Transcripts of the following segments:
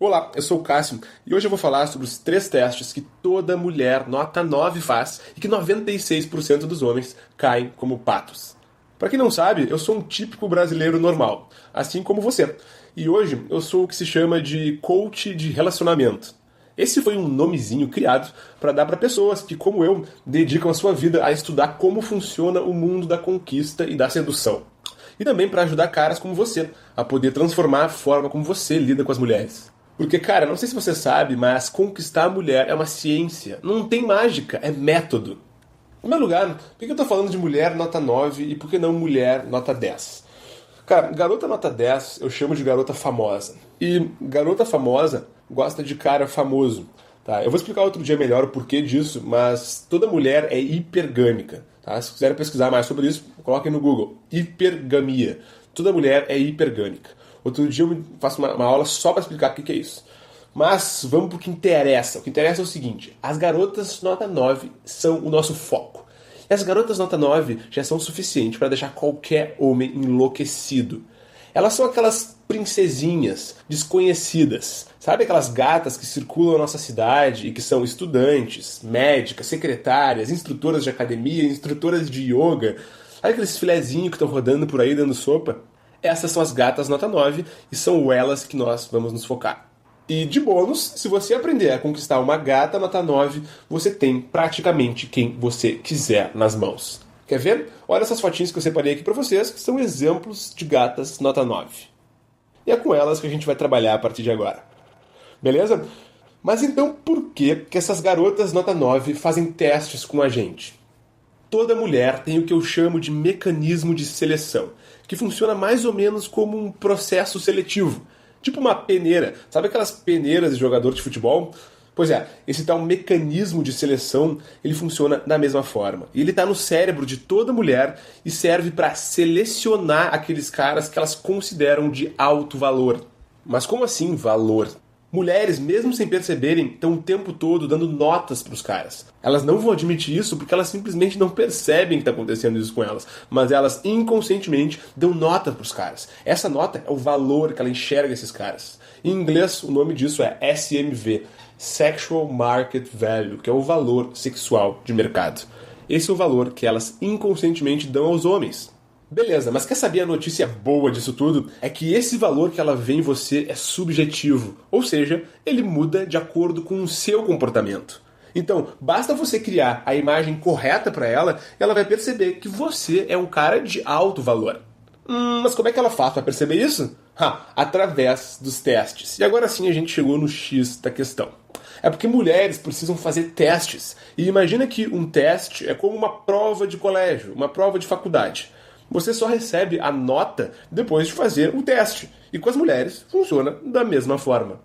Olá, eu sou o Cássio e hoje eu vou falar sobre os 3 testes que toda mulher nota 9 faz e que 96% dos homens caem como patos. Para quem não sabe, eu sou um típico brasileiro normal, assim como você. E hoje eu sou o que se chama de coach de relacionamento. Esse foi um nomezinho criado para dar para pessoas que, como eu, dedicam a sua vida a estudar como funciona o mundo da conquista e da sedução. E também para ajudar caras como você a poder transformar a forma como você lida com as mulheres. Porque, cara, não sei se você sabe, mas conquistar a mulher é uma ciência. Não tem mágica, é método. Em primeiro lugar, por que eu tô falando de mulher nota 9 e por que não mulher nota 10? Cara, garota nota 10 eu chamo de garota famosa. E garota famosa gosta de cara famoso. Tá? Eu vou explicar outro dia melhor o porquê disso, mas toda mulher é hipergâmica. Tá? Se quiserem pesquisar mais sobre isso, coloquem no Google. Hipergamia. Toda mulher é hipergâmica. Outro dia eu faço uma aula só para explicar o que é isso. Mas vamos para o que interessa. O que interessa é o seguinte: as garotas nota 9 são o nosso foco. E as garotas nota 9 já são o suficiente para deixar qualquer homem enlouquecido. Elas são aquelas princesinhas desconhecidas. Sabe aquelas gatas que circulam na nossa cidade e que são estudantes, médicas, secretárias, instrutoras de academia, instrutoras de yoga? Sabe aqueles filezinhos que estão rodando por aí dando sopa? Essas são as gatas nota 9 e são elas que nós vamos nos focar. E de bônus, se você aprender a conquistar uma gata nota 9, você tem praticamente quem você quiser nas mãos. Quer ver? Olha essas fotinhas que eu separei aqui para vocês, que são exemplos de gatas nota 9. E é com elas que a gente vai trabalhar a partir de agora. Beleza? Mas então por que essas garotas nota 9 fazem testes com a gente? Toda mulher tem o que eu chamo de mecanismo de seleção, que funciona mais ou menos como um processo seletivo. Tipo uma peneira. Sabe aquelas peneiras de jogador de futebol? Pois é, esse tal mecanismo de seleção, ele funciona da mesma forma. E ele está no cérebro de toda mulher e serve para selecionar aqueles caras que elas consideram de alto valor. Mas como assim valor? Mulheres, mesmo sem perceberem, estão o tempo todo dando notas para os caras. Elas não vão admitir isso porque elas simplesmente não percebem que está acontecendo isso com elas. Mas elas, inconscientemente, dão nota para os caras. Essa nota é o valor que ela enxerga esses caras. Em inglês, o nome disso é SMV, Sexual Market Value, que é o valor sexual de mercado. Esse é o valor que elas inconscientemente dão aos homens. Beleza, mas quer saber a notícia boa disso tudo? É que esse valor que ela vê em você é subjetivo, ou seja, ele muda de acordo com o seu comportamento. Então, basta você criar a imagem correta para ela e ela vai perceber que você é um cara de alto valor. Mas como é que ela faz para perceber isso? Através dos testes. E agora sim a gente chegou no X da questão. É porque mulheres precisam fazer testes. E imagina que um teste é como uma prova de colégio, uma prova de faculdade. Você só recebe a nota depois de fazer o teste. E com as mulheres funciona da mesma forma.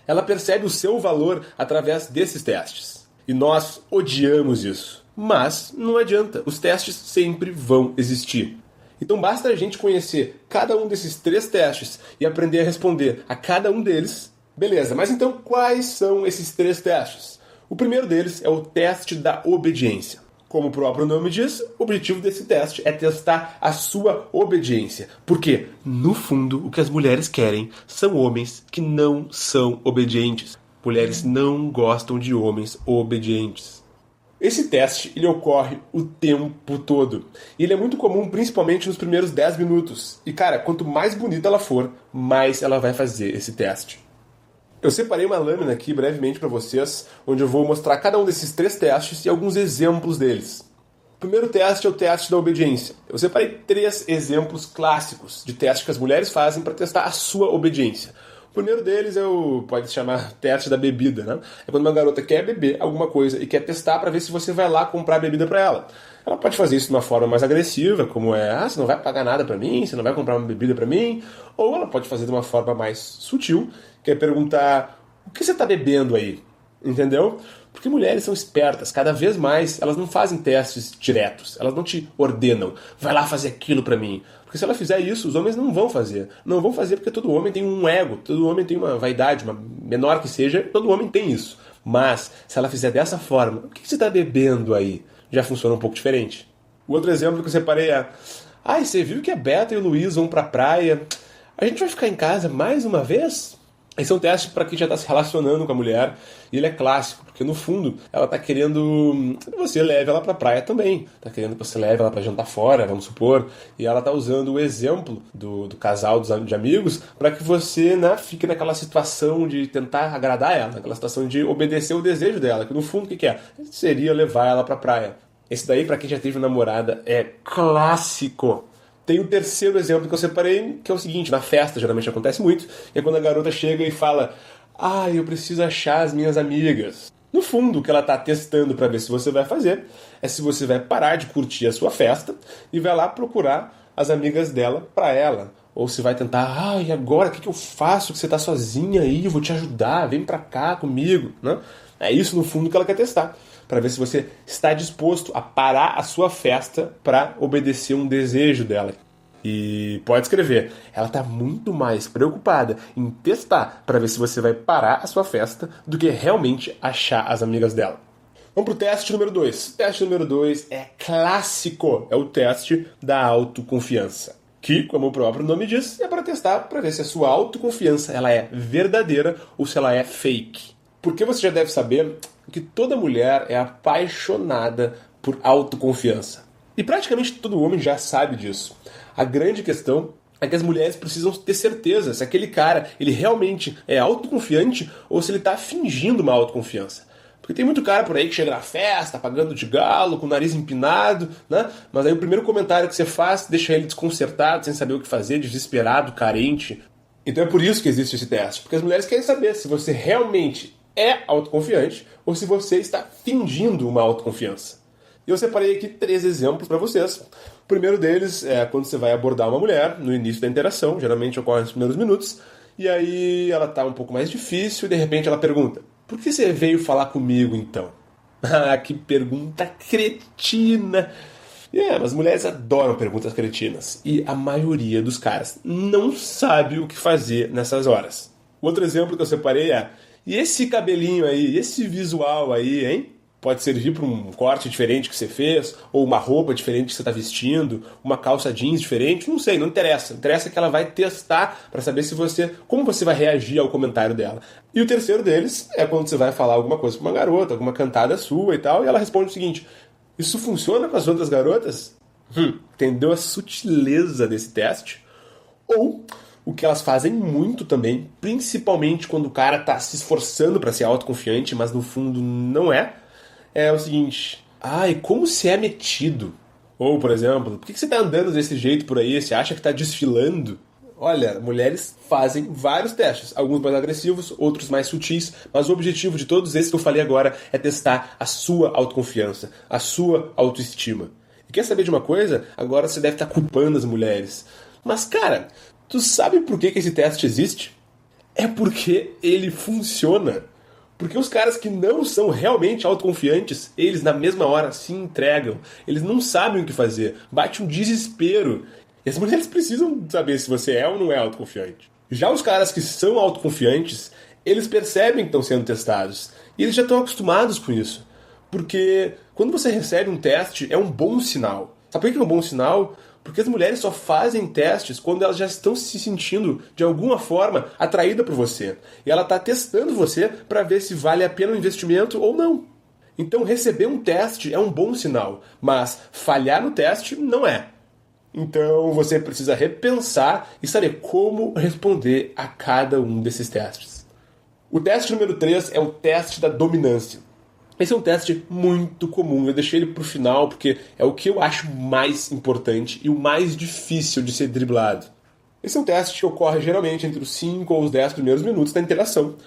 Ela percebe o seu valor através desses testes. E nós odiamos isso. Mas não adianta, os testes sempre vão existir. Então basta a gente conhecer cada um desses 3 testes e aprender a responder a cada um deles. Beleza, mas então quais são esses 3 testes? O primeiro deles é o teste da obediência. Como o próprio nome diz, o objetivo desse teste é testar a sua obediência. Porque, no fundo, o que as mulheres querem são homens que não são obedientes. Mulheres não gostam de homens obedientes. Esse teste ele ocorre o tempo todo. E ele é muito comum, principalmente nos primeiros 10 minutos. E, cara, quanto mais bonita ela for, mais ela vai fazer esse teste. Eu separei uma lâmina aqui brevemente para vocês, onde eu vou mostrar cada um desses 3 testes e alguns exemplos deles. O primeiro teste é o teste da obediência. Eu separei 3 exemplos clássicos de testes que as mulheres fazem para testar a sua obediência. O primeiro deles é pode se chamar teste da bebida, né? É quando uma garota quer beber alguma coisa e quer testar para ver se você vai lá comprar bebida para ela. Ela pode fazer isso de uma forma mais agressiva, como você não vai pagar nada para mim, você não vai comprar uma bebida para mim. Ou ela pode fazer de uma forma mais sutil, que é perguntar: o que você está bebendo aí? Entendeu? Porque mulheres são espertas, cada vez mais elas não fazem testes diretos, elas não te ordenam, vai lá fazer aquilo pra mim. Porque se ela fizer isso, os homens não vão fazer. Não vão fazer porque todo homem tem um ego, todo homem tem uma vaidade, uma menor que seja, todo homem tem isso. Mas, se ela fizer dessa forma, o que você está bebendo aí? Já funciona um pouco diferente. O outro exemplo que eu separei é: você viu que a Beta e o Luiz vão pra praia? A gente vai ficar em casa mais uma vez? Esse é um teste para quem já está se relacionando com a mulher, e ele é clássico, porque no fundo ela está querendo que você leve ela para a praia também, está querendo que você leve ela para jantar fora, vamos supor, e ela está usando o exemplo do casal de amigos para que você, né, fique naquela situação de tentar agradar ela, naquela situação de obedecer o desejo dela, que no fundo o que é? Seria levar ela para a praia. Esse daí, para quem já teve namorada, é clássico. Tem o terceiro exemplo que eu separei, que é o seguinte: na festa geralmente acontece muito, é quando a garota chega e fala: eu preciso achar as minhas amigas. No fundo, o que ela está testando para ver se você vai fazer é se você vai parar de curtir a sua festa e vai lá procurar as amigas dela para ela. Ou se vai tentar: e agora o que eu faço? Que você está sozinha aí, eu vou te ajudar, vem para cá comigo, né? É isso no fundo que ela quer testar, para ver se você está disposto a parar a sua festa para obedecer um desejo dela. E pode escrever, ela está muito mais preocupada em testar para ver se você vai parar a sua festa do que realmente achar as amigas dela. Vamos para o teste número 2. O teste número 2 é clássico, é o teste da autoconfiança. Que, como o próprio nome diz, é para testar, para ver se a sua autoconfiança ela é verdadeira ou se ela é fake. Porque você já deve saber que toda mulher é apaixonada por autoconfiança. E praticamente todo homem já sabe disso. A grande questão é que as mulheres precisam ter certeza se aquele cara ele realmente é autoconfiante ou se ele está fingindo uma autoconfiança. Porque tem muito cara por aí que chega na festa, pagando de galo, com o nariz empinado, né? Mas aí o primeiro comentário que você faz deixa ele desconcertado, sem saber o que fazer, desesperado, carente. Então é por isso que existe esse teste. Porque as mulheres querem saber se você realmente é autoconfiante ou se você está fingindo uma autoconfiança. E eu separei aqui 3 exemplos para vocês. O primeiro deles é quando você vai abordar uma mulher no início da interação, geralmente ocorre nos primeiros minutos, e aí ela está um pouco mais difícil e de repente ela pergunta: por que você veio falar comigo então? Que pergunta cretina! Mas mulheres adoram perguntas cretinas e a maioria dos caras não sabe o que fazer nessas horas. O outro exemplo que eu separei é: e esse cabelinho aí, esse visual aí, hein? Pode servir para um corte diferente que você fez, ou uma roupa diferente que você está vestindo, uma calça jeans diferente, não sei, não interessa. Interessa que ela vai testar para saber como você vai reagir ao comentário dela. E o terceiro deles é quando você vai falar alguma coisa para uma garota, alguma cantada sua e tal, e ela responde o seguinte: isso funciona com as outras garotas? Entendeu a sutileza desse teste? Ou o que elas fazem muito também, principalmente quando o cara está se esforçando para ser autoconfiante, mas no fundo não é o seguinte: e como você é metido? Ou, por exemplo, por que você está andando desse jeito por aí? Você acha que está desfilando? Olha, mulheres fazem vários testes, alguns mais agressivos, outros mais sutis, mas o objetivo de todos esses que eu falei agora é testar a sua autoconfiança, a sua autoestima. E quer saber de uma coisa? Agora você deve estar culpando as mulheres. Mas, cara, tu sabe por que esse teste existe? É porque ele funciona. Porque os caras que não são realmente autoconfiantes, eles na mesma hora se entregam. Eles não sabem o que fazer. Bate um desespero. E as mulheres precisam saber se você é ou não é autoconfiante. Já os caras que são autoconfiantes, eles percebem que estão sendo testados. E eles já estão acostumados com isso. Porque quando você recebe um teste, é um bom sinal. Sabe por que é um bom sinal? Porque as mulheres só fazem testes quando elas já estão se sentindo, de alguma forma, atraídas por você. E ela está testando você para ver se vale a pena o investimento ou não. Então, receber um teste é um bom sinal, mas falhar no teste não é. Então, você precisa repensar e saber como responder a cada um desses testes. O teste número 3 é o teste da dominância. Esse é um teste muito comum, eu deixei ele para o final porque é o que eu acho mais importante e o mais difícil de ser driblado. Esse é um teste que ocorre geralmente entre os 5 ou os 10 primeiros minutos da interação.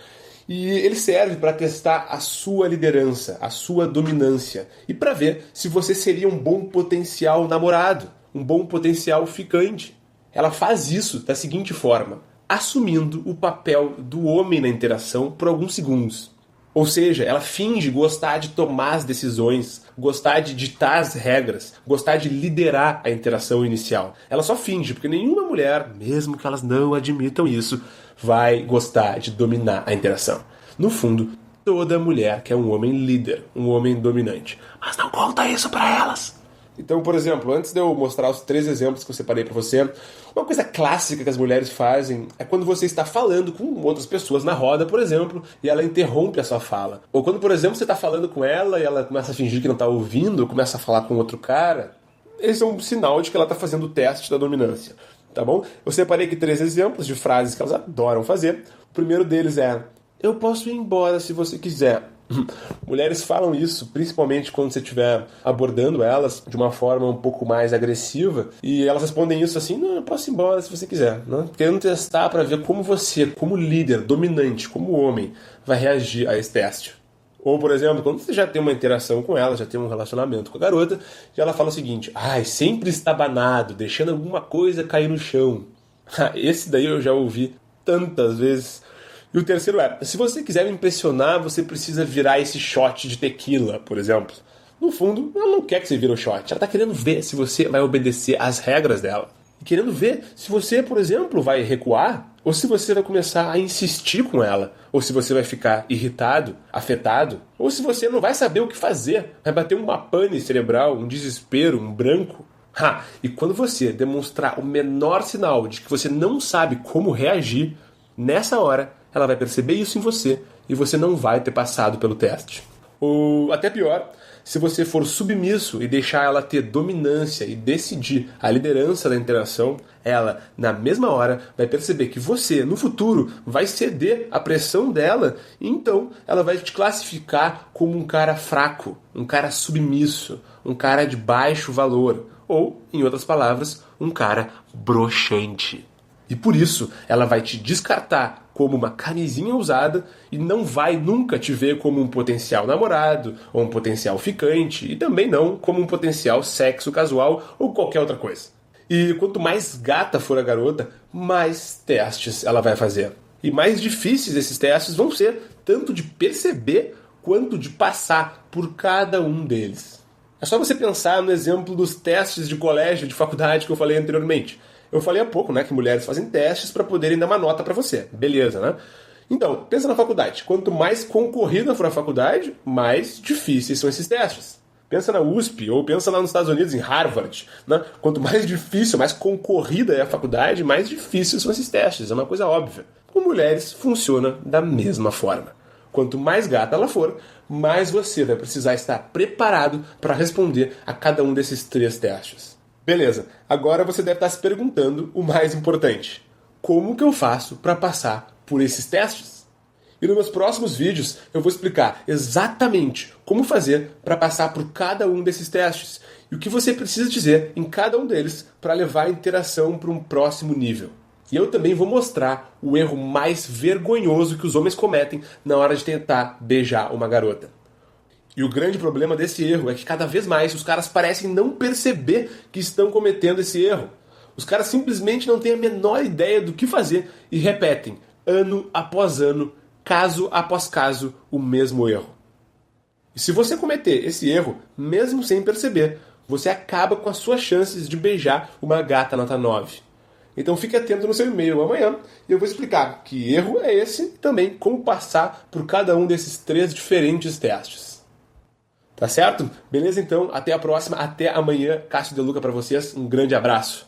E ele serve para testar a sua liderança, a sua dominância e para ver se você seria um bom potencial namorado, um bom potencial ficante. Ela faz isso da seguinte forma: assumindo o papel do homem na interação por alguns segundos. Ou seja, ela finge gostar de tomar as decisões, gostar de ditar as regras, gostar de liderar a interação inicial. Ela só finge, porque nenhuma mulher, mesmo que elas não admitam isso, vai gostar de dominar a interação. No fundo, toda mulher quer um homem líder, um homem dominante. Mas não conta isso pra elas. Então, por exemplo, antes de eu mostrar os 3 exemplos que eu separei para você, uma coisa clássica que as mulheres fazem é quando você está falando com outras pessoas na roda, por exemplo, e ela interrompe a sua fala. Ou quando, por exemplo, você está falando com ela e ela começa a fingir que não está ouvindo, ou começa a falar com outro cara. Esse é um sinal de que ela está fazendo o teste da dominância, tá bom? Eu separei aqui 3 exemplos de frases que elas adoram fazer. O primeiro deles é: eu posso ir embora se você quiser. Mulheres falam isso, principalmente quando você estiver abordando elas de uma forma um pouco mais agressiva, e elas respondem isso assim: não, eu posso ir embora se você quiser, né? Querendo testar para ver como você, como líder, dominante, como homem, vai reagir a esse teste. Ou, por exemplo, quando você já tem uma interação com ela, já tem um relacionamento com a garota, e ela fala o seguinte: ai, sempre estabanado, deixando alguma coisa cair no chão. Esse daí eu já ouvi tantas vezes. E o terceiro é: se você quiser me impressionar, você precisa virar esse shot de tequila, por exemplo. No fundo, ela não quer que você vire o shot. Ela está querendo ver se você vai obedecer às regras dela. E querendo ver se você, por exemplo, vai recuar, ou se você vai começar a insistir com ela, ou se você vai ficar irritado, afetado, ou se você não vai saber o que fazer, vai bater uma pane cerebral, um desespero, um branco. E quando você demonstrar o menor sinal de que você não sabe como reagir, nessa hora ela vai perceber isso em você e você não vai ter passado pelo teste. Ou até pior, se você for submisso e deixar ela ter dominância e decidir a liderança da interação, ela, na mesma hora, vai perceber que você, no futuro, vai ceder à pressão dela, e então ela vai te classificar como um cara fraco, um cara submisso, um cara de baixo valor, ou, em outras palavras, um cara broxante. E por isso, ela vai te descartar como uma camisinha usada e não vai nunca te ver como um potencial namorado ou um potencial ficante e também não como um potencial sexo casual ou qualquer outra coisa. E quanto mais gata for a garota, mais testes ela vai fazer. E mais difíceis esses testes vão ser, tanto de perceber quanto de passar por cada um deles. É só você pensar no exemplo dos testes de colégio, de faculdade que eu falei anteriormente. Eu falei há pouco, né, que mulheres fazem testes para poderem dar uma nota para você. Beleza, né? Então, pensa na faculdade. Quanto mais concorrida for a faculdade, mais difíceis são esses testes. Pensa na USP, ou pensa lá nos Estados Unidos, em Harvard. Né? Quanto mais difícil, mais concorrida é a faculdade, mais difíceis são esses testes. É uma coisa óbvia. Com mulheres, funciona da mesma forma. Quanto mais gata ela for, mais você vai precisar estar preparado para responder a cada um desses 3 testes. Beleza, agora você deve estar se perguntando o mais importante: como que eu faço para passar por esses testes? E nos meus próximos vídeos eu vou explicar exatamente como fazer para passar por cada um desses testes e o que você precisa dizer em cada um deles para levar a interação para um próximo nível. E eu também vou mostrar o erro mais vergonhoso que os homens cometem na hora de tentar beijar uma garota. E o grande problema desse erro é que cada vez mais os caras parecem não perceber que estão cometendo esse erro. Os caras simplesmente não têm a menor ideia do que fazer e repetem, ano após ano, caso após caso, o mesmo erro. E se você cometer esse erro, mesmo sem perceber, você acaba com as suas chances de beijar uma gata nota 9. Então fique atento no seu e-mail amanhã e eu vou explicar que erro é esse e também como passar por cada um desses 3 diferentes testes. Tá certo? Beleza, então. Até a próxima. Até amanhã. Cássio De Luca pra vocês. Um grande abraço.